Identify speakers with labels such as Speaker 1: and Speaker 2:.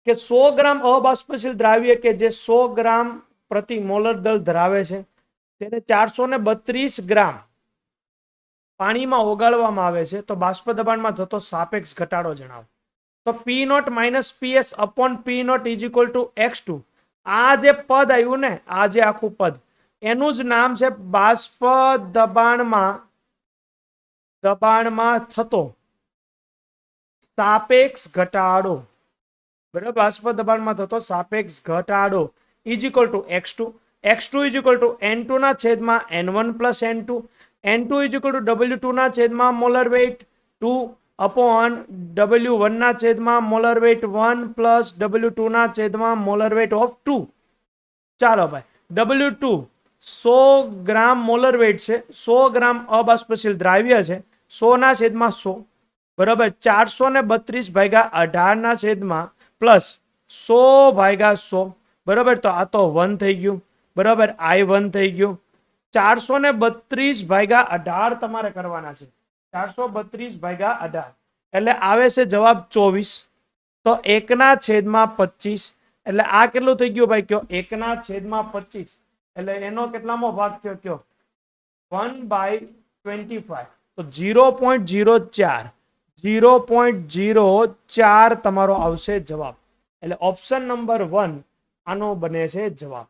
Speaker 1: કે 100 ગ્રામ અબાષ્પશીલ દ્રાવ્ય કે જે 100 ગ્રામ પ્રતિ મોલર દળ ધરાવે છે તેને 432 ગ્રામ પાણીમાં ઓગાળવામાં આવે છે તો બાષ્પ દબાણમાં થતો સાપેક્ષ ઘટાડો જણાવો. તો P not minus PS upon P not is equal to X2. આ જે પદ આવ્યું ને, આ જે આખું પદ, એનું જ નામ છે બાષ્પ દબાણમાં થતો સાપેક્ષ ઘટાડો. બરાબર, બાષ્પ દબાણમાં થતો સાપેક્ષ ઘટાડો is equal to X2. X2 is equal two N2 ના છેદમાં N1 plus N2. N2 is equal two W2 ના છેદમાં મોલર વેઇટ 2 અપોન W1 ના છેદમાં મોલર વેઇટ 1 પ્લસ W2 ના છેદમાં મોલર વેઇટ ઓફ 2. ચાલો ભાઈ, W2 100 ગ્રામ મોલર વેઇટ છે, 100 ગ્રામ અબાષ્પશીલ દ્રાવ્ય છે, 100 ના છેદમાં 100 બરાબર 432 ભાગ્યા 18 ના છેદમાં પ્લસ 100 ભાગ્યા 100 બરાબર. તો આ તો 1 થઈ ગયું બરાબર, I1 થઈ ગયું. 432 ભાગ્યા 18 તમારે કરવાના છે, 432 ભાગ્યા 18 એટલે આવે છે જવાબ 24. તો 1 ના છેદમાં 25 એટલે આ કેટલું થઈ ગયું ભાઈ કયો? 1 ના છેદમાં 25 એટલે એનો કેટલામો ભાગ થયો કયો? 1/25. તો 0.04 0.04 તમારો આવશે જવાબ. એટલે ઓપ્શન નંબર 1 આનો બને છે જવાબ.